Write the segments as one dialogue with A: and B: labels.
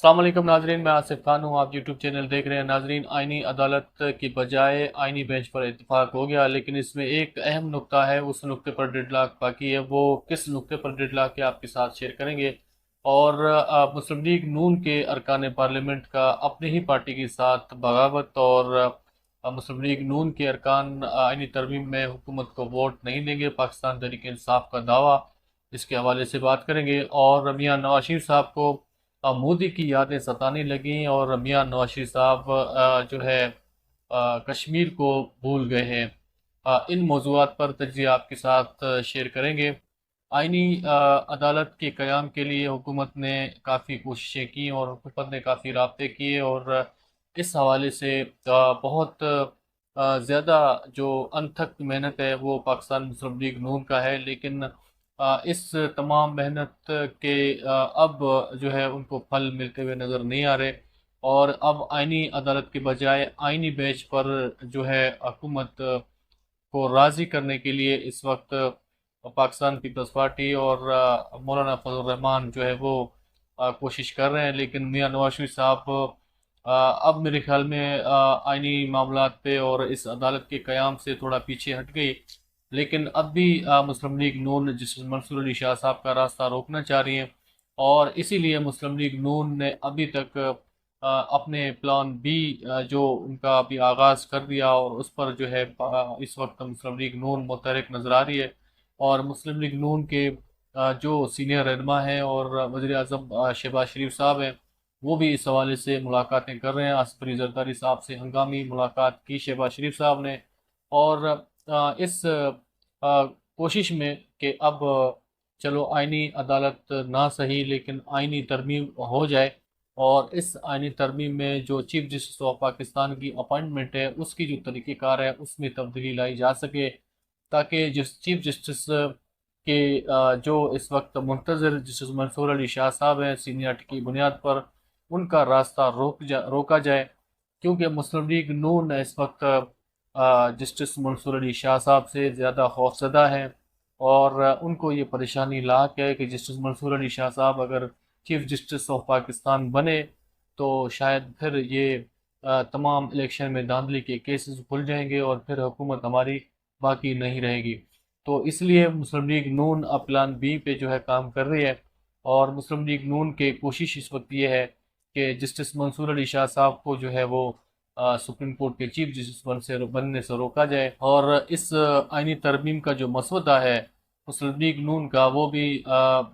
A: السلام علیکم ناظرین، میں آصف خان ہوں۔ آپ یوٹیوب چینل دیکھ رہے ہیں۔ ناظرین، آئینی عدالت کی بجائے آئینی بینچ پر اتفاق ہو گیا، لیکن اس میں ایک اہم نقطہ ہے، اس نقطے پر ڈیڈ لاک باقی ہے۔ وہ کس نقطے پر ڈیڈ لاک ہے آپ کے ساتھ شیئر کریں گے۔ اور مسلم لیگ نون کے ارکان پارلیمنٹ کا اپنی ہی پارٹی کے ساتھ بغاوت، اور مسلم لیگ نون کے ارکان آئینی ترمیم میں حکومت کو ووٹ نہیں دیں گے، پاکستان تحریک انصاف کا دعویٰ، اس کے حوالے سے بات کریں گے۔ اور میاں نواز شریف صاحب کو مودی کی یادیں ستانے لگیں، اور میاں نواز شریف صاحب جو ہے کشمیر کو بھول گئے ہیں۔ ان موضوعات پر تجزیہ آپ کے ساتھ شیئر کریں گے۔ آئینی عدالت کے قیام کے لیے حکومت نے کافی کوششیں کی، اور حکومت نے کافی رابطے کیے، اور اس حوالے سے بہت زیادہ جو انتھک محنت ہے وہ پاکستان مسلم لیگ نون کا ہے، لیکن اس تمام محنت کے اب جو ہے ان کو پھل ملتے ہوئے نظر نہیں آ رہے، اور اب آئینی عدالت کے بجائے آئینی بینچ پر جو ہے حکومت کو راضی کرنے کے لیے اس وقت پاکستان پیپلز پارٹی اور مولانا فضل الرحمان جو ہے وہ کوشش کر رہے ہیں، لیکن میاں نواز شریف صاحب اب میرے خیال میں آئینی معاملات پہ اور اس عدالت کے قیام سے تھوڑا پیچھے ہٹ گئی، لیکن اب بھی مسلم لیگ نون جس منصور علی شاہ صاحب کا راستہ روکنا چاہ رہی ہیں، اور اسی لیے مسلم لیگ نون نے ابھی تک اپنے پلان بی جو ان کا ابھی آغاز کر دیا، اور اس پر جو ہے اس وقت مسلم لیگ نون متحرک نظر آ رہی ہے۔ اور مسلم لیگ نون کے جو سینئر رہنما ہیں اور وزیر اعظم شہباز شریف صاحب ہیں، وہ بھی اس حوالے سے ملاقاتیں کر رہے ہیں۔ آصف علی زرداری صاحب سے ہنگامی ملاقات کی شہباز شریف صاحب نے، اور اس کوشش میں کہ اب چلو آئینی عدالت نہ صحیح لیکن آئینی ترمیم ہو جائے، اور اس آئینی ترمیم میں جو چیف جسٹس آف پاکستان کی اپائنٹمنٹ ہے اس کی جو طریقہ کار ہے اس میں تبدیلی لائی جا سکے، تاکہ جس چیف جسٹس کے جو اس وقت منتظر جسٹس منصور علی شاہ صاحب ہیں سینئرٹی کی بنیاد پر، ان کا راستہ روکا جائے، کیونکہ مسلم لیگ نون اس وقت جسٹس منصور علی شاہ صاحب سے زیادہ خوفزدہ ہیں، اور ان کو یہ پریشانی لاحق ہے کہ جسٹس منصور علی شاہ صاحب اگر چیف جسٹس آف پاکستان بنے تو شاید پھر یہ تمام الیکشن میں دھاندلی کے کیسز کھل جائیں گے، اور پھر حکومت ہماری باقی نہیں رہے گی۔ تو اس لیے مسلم لیگ نون اب پلان بی پہ جو ہے کام کر رہی ہے، اور مسلم لیگ نون کی کوشش اس وقت یہ ہے کہ جسٹس منصور علی شاہ صاحب کو جو ہے وہ سپریم کورٹ کے چیف جسٹس بننے سے روکا جائے، اور اس آئینی ترمیم کا جو مسودہ ہے مسلم لیگ نون کا، وہ بھی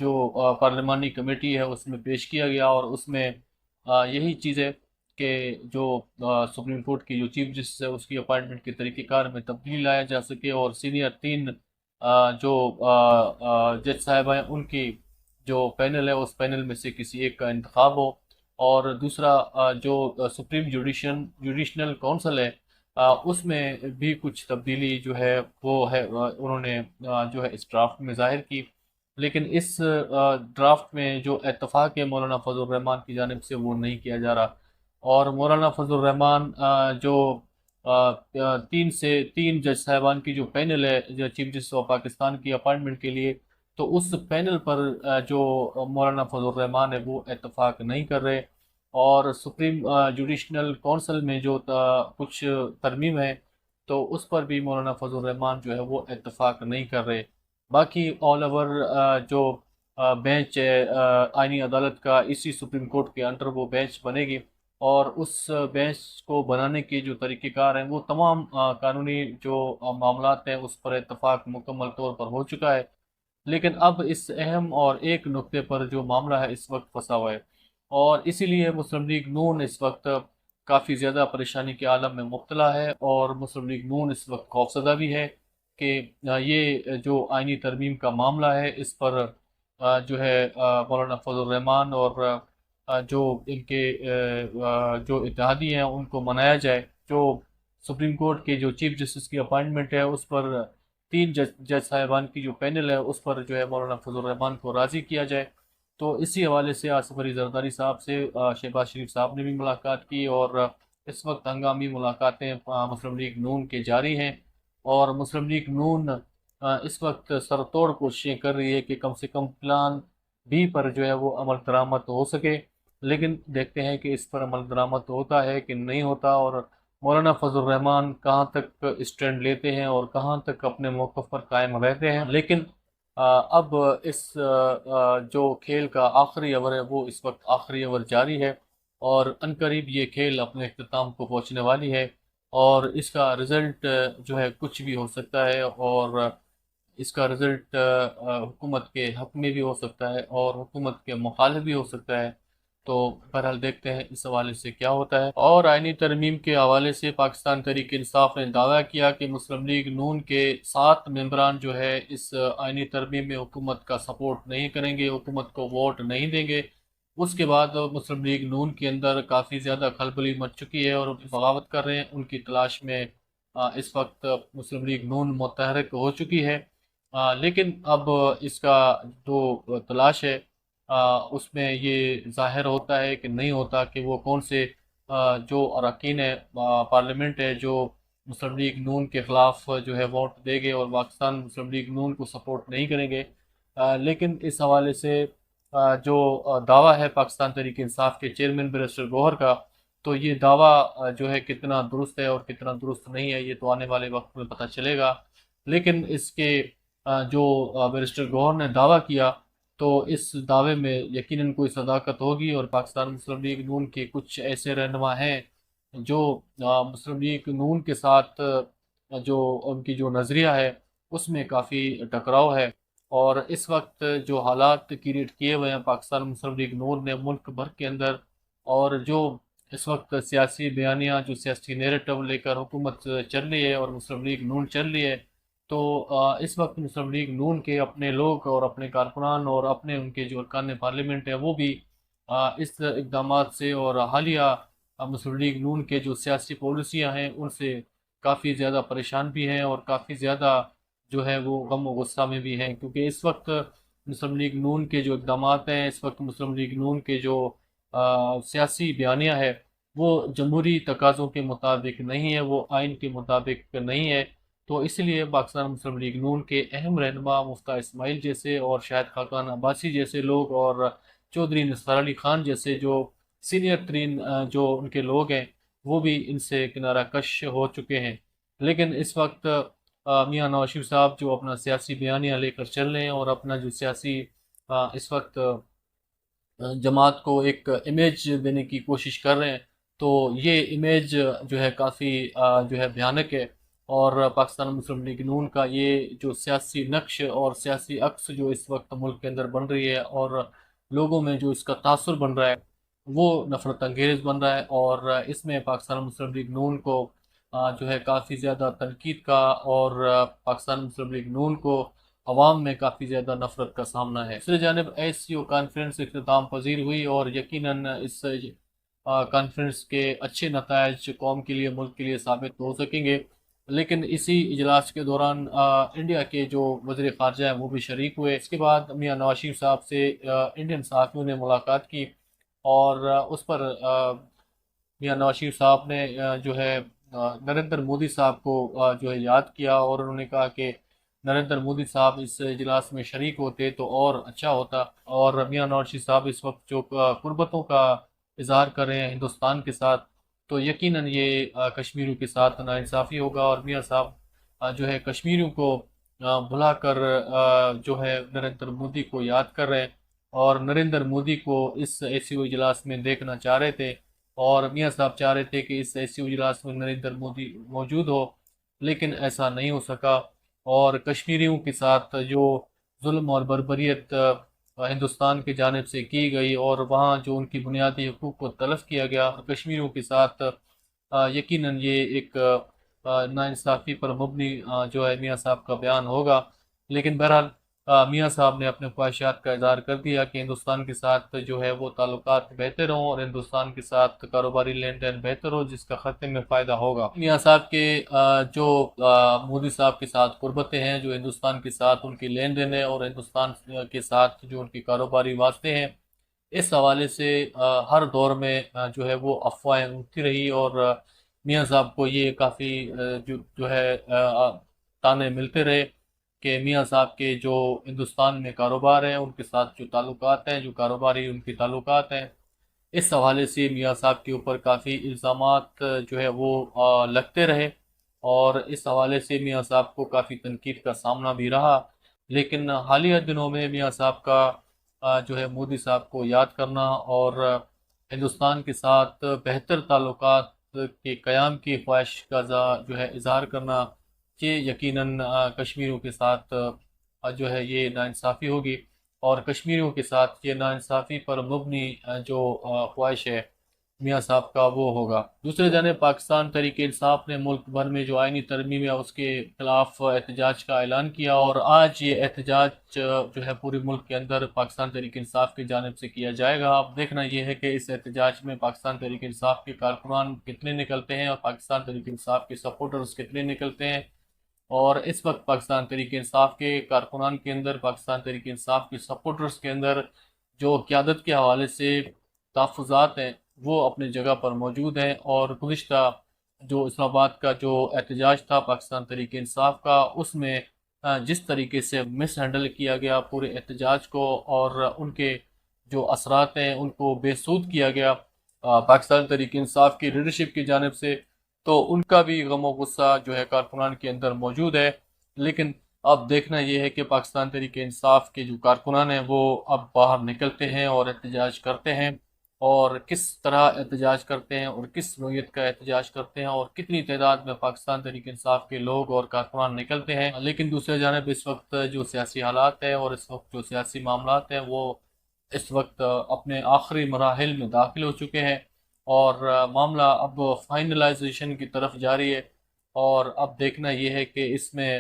A: جو پارلیمانی کمیٹی ہے اس میں پیش کیا گیا، اور اس میں یہی چیز ہے کہ جو سپریم کورٹ کی جو چیف جسٹس ہے اس کی اپائنٹمنٹ کے طریقہ کار میں تبدیلی لایا جا سکے، اور سینئر تین جو جج صاحب ہیں ان کی جو پینل ہے اس پینل میں سے کسی ایک کا انتخاب ہو، اور دوسرا جو سپریم جوڈیشنل کونسل ہے اس میں بھی کچھ تبدیلی جو ہے وہ ہے انہوں نے جو ہے اس ڈرافٹ میں ظاہر کی، لیکن اس ڈرافٹ میں جو اتفاق ہے مولانا فضل الرحمان کی جانب سے وہ نہیں کیا جا رہا، اور مولانا فضل الرحمان جو تین جج صاحبان کی جو پینل ہے جو چیف جسٹس آف پاکستان کی اپائنٹمنٹ کے لیے، تو اس پینل پر جو مولانا فضل الرحمان ہے وہ اتفاق نہیں کر رہے، اور سپریم جوڈیشنل کونسل میں جو کچھ ترمیم ہے تو اس پر بھی مولانا فضل الرحمان جو ہے وہ اتفاق نہیں کر رہے۔ باقی آل اوور جو بینچ ہے آئینی عدالت کا، اسی سپریم کورٹ کے انڈر وہ بینچ بنے گی، اور اس بینچ کو بنانے کے جو طریقہ کار ہیں وہ تمام قانونی جو معاملات ہیں اس پر اتفاق مکمل طور پر ہو چکا ہے، لیکن اب اس اہم اور ایک نقطے پر جو معاملہ ہے اس وقت پھنسا ہوا ہے، اور اسی لیے مسلم لیگ نون اس وقت کافی زیادہ پریشانی کے عالم میں مبتلا ہے، اور مسلم لیگ نون اس وقت خوفزدہ بھی ہے کہ یہ جو آئینی ترمیم کا معاملہ ہے اس پر جو ہے مولانا فضل الرحمان اور جو ان کے جو اتحادی ہیں ان کو منایا جائے، جو سپریم کورٹ کے جو چیف جسٹس کی اپائنٹمنٹ ہے اس پر تین جج صاحبان کی جو پینل ہے اس پر جو ہے مولانا فضل الرحمان کو راضی کیا جائے۔ تو اسی حوالے سے آصف علی زرداری صاحب سے شہباز شریف صاحب نے بھی ملاقات کی، اور اس وقت ہنگامی ملاقاتیں مسلم لیگ نون کے جاری ہیں، اور مسلم لیگ نون اس وقت سر توڑ کوششیں کر رہی ہے کہ کم سے کم پلان بی پر جو ہے وہ عمل درآمد ہو سکے، لیکن دیکھتے ہیں کہ اس پر عمل درآمد ہوتا ہے کہ نہیں ہوتا، اور مولانا فضل الرحمان کہاں تک اسٹینڈ لیتے ہیں اور کہاں تک اپنے موقف پر قائم رہتے ہیں۔ لیکن اب اس جو کھیل کا آخری اوور ہے وہ اس وقت آخری اوور جاری ہے، اور عنقریب یہ کھیل اپنے اختتام کو پہنچنے والی ہے، اور اس کا رزلٹ جو ہے کچھ بھی ہو سکتا ہے، اور اس کا رزلٹ حکومت کے حق میں بھی ہو سکتا ہے اور حکومت کے مخالف بھی ہو سکتا ہے۔ تو بہرحال دیکھتے ہیں اس حوالے سے کیا ہوتا ہے۔ اور آئینی ترمیم کے حوالے سے پاکستان تحریک انصاف نے دعویٰ کیا کہ مسلم لیگ نون کے 7 ممبران جو ہے اس آئینی ترمیم میں حکومت کا سپورٹ نہیں کریں گے، حکومت کو ووٹ نہیں دیں گے۔ اس کے بعد مسلم لیگ نون کے اندر کافی زیادہ کھلبلی مچ چکی ہے اور بغاوت کر رہے ہیں، ان کی تلاش میں اس وقت مسلم لیگ نون متحرک ہو چکی ہے۔ لیکن اب اس کا جو تلاش ہے اس میں یہ ظاہر ہوتا ہے کہ نہیں ہوتا کہ وہ کون سے جو اراکین پارلیمنٹ ہے جو مسلم لیگ نون کے خلاف جو ہے ووٹ دے گے اور پاکستان مسلم لیگ نون کو سپورٹ نہیں کریں گے۔ لیکن اس حوالے سے جو دعویٰ ہے پاکستان تحریک انصاف کے چیئرمین بیرسٹر گوہر کا، تو یہ دعویٰ جو ہے کتنا درست ہے اور کتنا درست نہیں ہے یہ تو آنے والے وقت میں پتہ چلے گا۔ لیکن اس کے جو بیرسٹر گوہر نے دعویٰ کیا تو اس دعوے میں یقیناً کوئی صداقت ہوگی، اور پاکستان مسلم لیگ نون کے کچھ ایسے رہنما ہیں جو مسلم لیگ نون کے ساتھ جو ان کی جو نظریہ ہے اس میں کافی ٹکراؤ ہے، اور اس وقت جو حالات کریٹ کیے ہوئے ہیں پاکستان مسلم لیگ نون نے ملک بھر کے اندر، اور جو اس وقت سیاسی بیانیہ جو سیاسی نیریٹو لے کر حکومت چل رہی ہے اور مسلم لیگ نون چل رہی ہے، تو اس وقت مسلم لیگ نون کے اپنے لوگ اور اپنے کارکنان اور اپنے ان کے جو ارکان پارلیمنٹ ہیں وہ بھی اس اقدامات سے اور حالیہ مسلم لیگ نون کے جو سیاسی پالیسیاں ہیں ان سے کافی زیادہ پریشان بھی ہیں اور کافی زیادہ جو ہے وہ غم و غصہ میں بھی ہیں، کیونکہ اس وقت مسلم لیگ نون کے جو اقدامات ہیں، اس وقت مسلم لیگ نون کے جو سیاسی بیانیہ ہے وہ جمہوری تقاضوں کے مطابق نہیں ہے، وہ آئین کے مطابق نہیں ہے۔ تو اس لیے پاکستان مسلم لیگ نون کے اہم رہنما مفتاح اسماعیل جیسے اور شاہد خاقان عباسی جیسے لوگ اور چودھری نثار علی خان جیسے جو سینئر ترین جو ان کے لوگ ہیں وہ بھی ان سے کنارہ کش ہو چکے ہیں۔ لیکن اس وقت میاں نواز شریف صاحب جو اپنا سیاسی بیانیہ لے کر چل رہے ہیں اور اپنا جو سیاسی اس وقت جماعت کو ایک امیج دینے کی کوشش کر رہے ہیں، تو یہ امیج جو ہے کافی جو ہے بھیانک ہے، اور پاکستان مسلم لیگ نون کا یہ جو سیاسی نقش اور سیاسی عکس جو اس وقت ملک کے اندر بن رہی ہے اور لوگوں میں جو اس کا تاثر بن رہا ہے وہ نفرت انگیز بن رہا ہے، اور اس میں پاکستان مسلم لیگ نون کو جو ہے کافی زیادہ تنقید کا اور پاکستان مسلم لیگ نون کو عوام میں کافی زیادہ نفرت کا سامنا ہے۔ دوسری جانب ASCO کانفرنس اختتام پذیر ہوئی، اور یقیناً اس کانفرنس کے اچھے نتائج قوم کے لیے ملک کے لیے ثابت ہو سکیں گے۔ لیکن اسی اجلاس کے دوران انڈیا کے جو وزیر خارجہ ہیں وہ بھی شریک ہوئے۔ اس کے بعد میاں نواز شریف صاحب سے انڈین صحافیوں نے ملاقات کی، اور اس پر میاں نواز شریف صاحب نے جو ہے نریندر مودی صاحب کو جو ہے یاد کیا، اور انہوں نے کہا کہ نریندر مودی صاحب اس اجلاس میں شریک ہوتے تو اور اچھا ہوتا، اور میاں نواز شریف صاحب اس وقت جو قربتوں کا اظہار کر رہے ہیں ہندوستان کے ساتھ، تو یقیناً یہ کشمیریوں کے ساتھ ناانصافی ہوگا، اور میاں صاحب جو ہے کشمیریوں کو بھلا کر جو ہے نریندر مودی کو یاد کر رہے ہیں، اور نریندر مودی کو اس ASCO اجلاس میں دیکھنا چاہ رہے تھے، اور میاں صاحب چاہ رہے تھے کہ اس ASCO اجلاس میں نریندر مودی موجود ہو، لیکن ایسا نہیں ہو سکا، اور کشمیریوں کے ساتھ جو ظلم اور بربریت ہندوستان کی جانب سے کی گئی اور وہاں جو ان کی بنیادی حقوق کو تلف کیا گیا کشمیریوں کے ساتھ، یقیناً یہ ایک ناانصافی پر مبنی جو ہے میاں صاحب کا بیان ہوگا۔ لیکن بہرحال میاں صاحب نے اپنے خواہشات کا اظہار کر دیا کہ ہندوستان کے ساتھ جو ہے وہ تعلقات بہتر ہوں اور ہندوستان کے ساتھ کاروباری لین دین بہتر ہو، جس کا خطے میں فائدہ ہوگا۔ میاں صاحب کے جو مودی صاحب کے ساتھ قربتیں ہیں، جو ہندوستان کے ساتھ ان کی لین دین ہے اور ہندوستان کے ساتھ جو ان کی کاروباری واسطے ہیں، اس حوالے سے ہر دور میں جو ہے وہ افواہیں اٹھتی رہی، اور میاں صاحب کو یہ کافی جو ہے تانے ملتے رہے کہ میاں صاحب کے جو ہندوستان میں کاروبار ہیں ان کے ساتھ جو تعلقات ہیں، جو کاروباری ان کے تعلقات ہیں، اس حوالے سے میاں صاحب کے اوپر کافی الزامات جو ہے وہ لگتے رہے، اور اس حوالے سے میاں صاحب کو کافی تنقید کا سامنا بھی رہا، لیکن حالیہ دنوں میں میاں صاحب کا جو ہے مودی صاحب کو یاد کرنا اور ہندوستان کے ساتھ بہتر تعلقات کے قیام کی خواہش کا جو ہے اظہار کرنا کہ یقیناً کشمیریوں کے ساتھ جو ہے یہ ناانصافی ہوگی، اور کشمیریوں کے ساتھ یہ ناانصافی پر مبنی جو خواہش ہے میاں صاحب کا وہ ہوگا۔ دوسرے جانب پاکستان تحریک انصاف نے ملک بھر میں جو آئینی ترمیم ہے اس کے خلاف احتجاج کا اعلان کیا، اور آج یہ احتجاج جو ہے پورے ملک کے اندر پاکستان تحریک انصاف کی جانب سے کیا جائے گا۔ اب دیکھنا یہ ہے کہ اس احتجاج میں پاکستان تحریک انصاف کے کارکنان کتنے نکلتے ہیں اور پاکستان تحریک انصاف کے سپورٹرز کتنے نکلتے ہیں، اور اس وقت پاکستان تحریک انصاف کے کارکنان کے اندر، پاکستان تحریک انصاف کے سپورٹرز کے اندر جو قیادت کے حوالے سے تحفظات ہیں وہ اپنی جگہ پر موجود ہیں، اور گزشتہ جو اسلام آباد کا جو احتجاج تھا پاکستان تحریک انصاف کا، اس میں جس طریقے سے مس ہینڈل کیا گیا پورے احتجاج کو، اور ان کے جو اثرات ہیں ان کو بے سود کیا گیا پاکستان تحریک انصاف کی لیڈرشپ کی جانب سے، تو ان کا بھی غم و غصہ جو ہے کارکنان کے اندر موجود ہے۔ لیکن اب دیکھنا یہ ہے کہ پاکستان تحریک انصاف کے جو کارکنان ہیں وہ اب باہر نکلتے ہیں اور احتجاج کرتے ہیں، اور کس طرح احتجاج کرتے ہیں اور کس نوعیت کا احتجاج کرتے ہیں اور کتنی تعداد میں پاکستان تحریک انصاف کے لوگ اور کارکنان نکلتے ہیں۔ لیکن دوسرے جانب اس وقت جو سیاسی حالات ہیں اور اس وقت جو سیاسی معاملات ہیں وہ اس وقت اپنے آخری مراحل میں داخل ہو چکے ہیں، اور معاملہ اب فائنلائزیشن کی طرف جاری ہے، اور اب دیکھنا یہ ہے کہ اس میں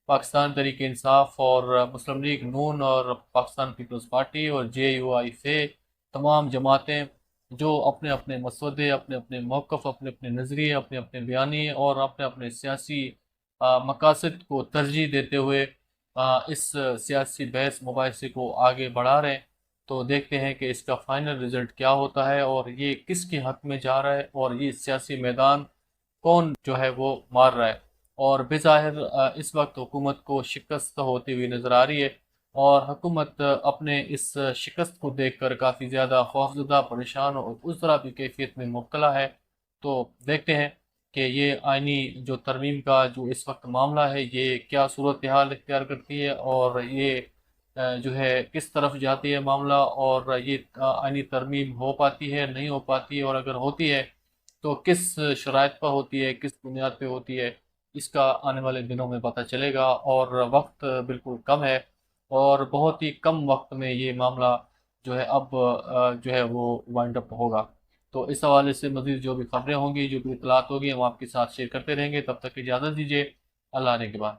A: پاکستان تحریک انصاف اور مسلم لیگ نون اور پاکستان پیپلز پارٹی اور جے یو آئی سے تمام جماعتیں جو اپنے اپنے مسودے، اپنے اپنے موقف، اپنے اپنے نظریے، اپنے اپنے بیانیے اور اپنے اپنے سیاسی مقاصد کو ترجیح دیتے ہوئے اس سیاسی بحث مباحثے کو آگے بڑھا رہے ہیں۔ تو دیکھتے ہیں کہ اس کا فائنل رزلٹ کیا ہوتا ہے، اور یہ کس کے حق میں جا رہا ہے، اور یہ سیاسی میدان کون جو ہے وہ مار رہا ہے۔ اور بظاہر اس وقت حکومت کو شکست ہوتی ہوئی نظر آ رہی ہے، اور حکومت اپنے اس شکست کو دیکھ کر کافی زیادہ خوفزدہ، پریشان اور اس طرح کی کیفیت میں مبتلا ہے۔ تو دیکھتے ہیں کہ یہ آئینی جو ترمیم کا جو اس وقت معاملہ ہے یہ کیا صورتحال اختیار کرتی ہے، اور یہ جو ہے کس طرف جاتی ہے معاملہ، اور یہ آئینی ترمیم ہو پاتی ہے نہیں ہو پاتی ہے، اور اگر ہوتی ہے تو کس شرائط پر ہوتی ہے، کس بنیاد پہ ہوتی ہے، اس کا آنے والے دنوں میں پتہ چلے گا، اور وقت بالکل کم ہے، اور بہت ہی کم وقت میں یہ معاملہ جو ہے اب جو ہے وہ وائنڈ اپ ہوگا۔ تو اس حوالے سے مزید جو بھی خبریں ہوں گی، جو بھی اطلاعات ہوگی، ہم آپ کے ساتھ شیئر کرتے رہیں گے۔ تب تک اجازت دیجیے، اللہ نے کے بعد۔